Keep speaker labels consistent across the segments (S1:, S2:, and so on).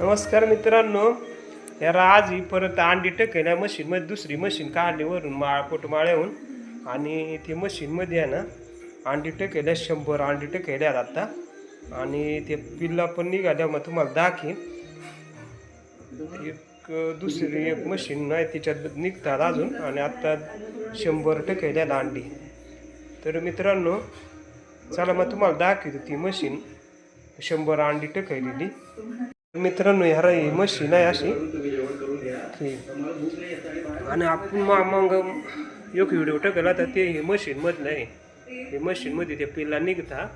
S1: नमस्कार मित्रांनो, यार आज ही परत अंडी टाकायला मशीनमध्ये दुसरी मशीन काढली वरून पोटमाळ्याहून आणि ती मशीनमध्ये आहे ना अंडी टाकायला 100 अंडी टाकायला आता आणि ते पिल्ला पण निघाल्या. मग तुम्हाला दाखीन एक दुसरी एक मशीन आहे तिच्यात निघतात अजून आणि आता 100 टाकायला अंडी. तर मित्रांनो चला मग तुम्हाला दाखवतो ती मशीन 100 अंडी टाकायलेली. मित्रांनो ह्या ही मशीन आहे अशी आणि आपण मग एक व्हिडिओ टाकला तर ते हे मशीन मधलं आहे. हे मशीन मध्ये ते पिल्ला निघतात.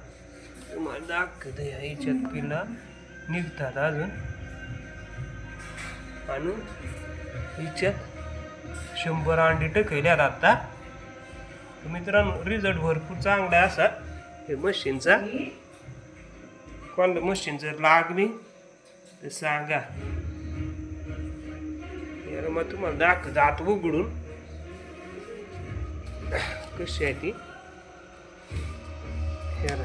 S1: तुम्हाला दाखवतो ह्याच्यात पिल्ला निघतात अजून आणि हिच्यात 100 अंडी टाकल्यात आता. मित्रांनो रिझल्ट भरपूर चांगला आहे असा हे मशीनचा. कोणतं मशीन जर लागली तर सांगा. यार मग तुम्हाला दाखवतो आत उघडून कशी आहे ती. यार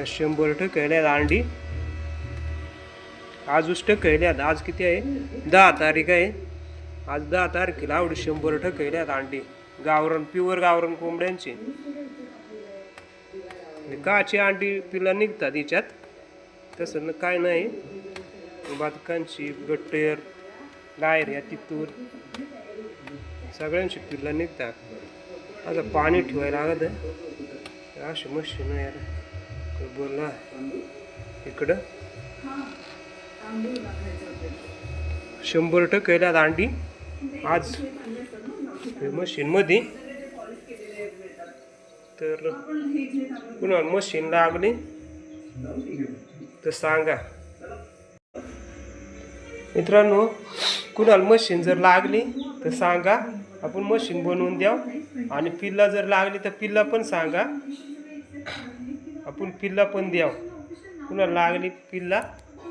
S1: 100 टाकायला अंडी आजच टाकायला. आज किती आहे 10 तारीख आहे. आज 10 तारखेला आवडी 100 टाकायला अंडी. गावरान प्युअर गावरान कोंबड्यांची काची अंडी पिल्ला निघतात हिच्यात. तसं काय नाही. बदकांची गट्टेर लायर या तितूर सगळ्यांची पिल्ला निघतात. आता पाणी ठेवायला लागत आहे. अशी मशीन आहे यार. बोलला इकडं 100 टाकायला अंडी आज मशीन मध्ये. तर पुन्हा मशीन लागली तर सांगा. मित्रांनो कुणाला मशीन जर लागली तर सांगा, आपण मशीन बनवून द्या. आणि पिल्ला जर लागली तर पिल्ला पण सांगा, आपण पिल्ला पण द्या. कुणाला लागली पिल्ला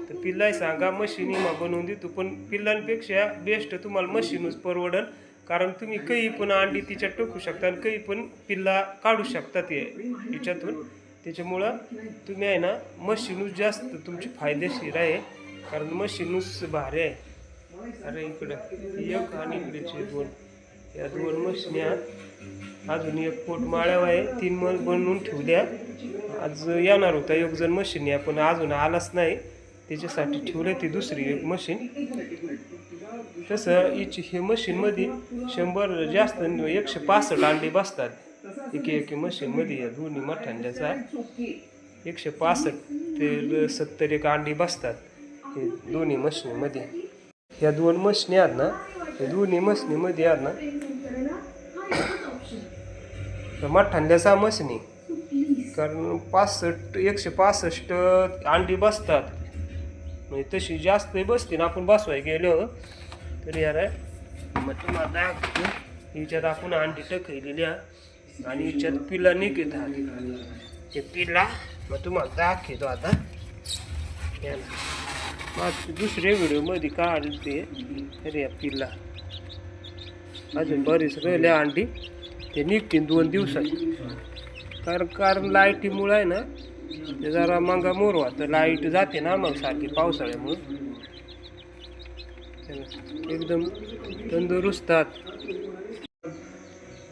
S1: तर पिल्लाही सांगा, मशीन मग बनवून देतो. पण पिल्लांपेक्षा बेस्ट तुम्हाला मशीनच परवडेल. कारण तुम्ही काही पण अंडी तिच्यात टाकू शकता आणि काही पण पिल्ला काढू शकता ते हिच्यातून. त्याच्यामुळं तुम्ही आहे ना मशीनच जास्त तुमची फायदेशीर आहे. कारण मशीनच भारी आहे. अरे इकडं एक आणि इकडेचे 2 या 2 मशीन्या. अजून एक पोटमाळ्या आहे 3 मल बनवून ठेवल्या. आज येणार होता एक जण मशीन या पण अजून आलाच नाही. त्याच्यासाठी ठेवले ती दुसरी एक मशीन. तसं हिची हे मशीनमध्ये 100 जास्त 165 अंडी बसतात एक मशीनमध्ये. या दोन्ही मठांड्याचा 165 ते 70 एक अंडी बसतात हे दोन्ही मशीनमध्ये. ह्या 2 मशीनी आहेत ना, या दोन्ही मशीनीमध्ये आहेत ना मठांड्याचा मशीनी. कारण 165 अंडी बसतात. म्हणजे तशी जास्त बसते ना आपण बसवाय गेलो तर. यार मग तुम्हाला दाखवतो हिच्यात आपण अंडी टाकलेल्या आणि हिच्यात पिल्ला निघतात. ते पिल्ला मग तुम्हाला दाखवतो आता. मग दुसऱ्या व्हिडिओमध्ये काढले ते. अरे या पिल्ला अजून बरीच राहिले अंडी. ते निघतील 2 दिवसात. कारण लाईटीमुळं आहे ना ते जरा मंगा मोरवा. तर लाईट जाते ना मग सारखी पावसाळ्यामुळं. एकदम तंदुरुस्तात.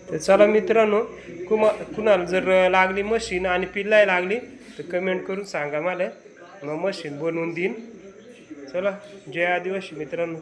S1: तर चला मित्रांनो, कुणाला जर लागली मशीन आणि पिल्ला लागली तर कमेंट करून सांगा मला. मग मशीन बनवून देईन. चला जय आदिवासी मित्रांनो.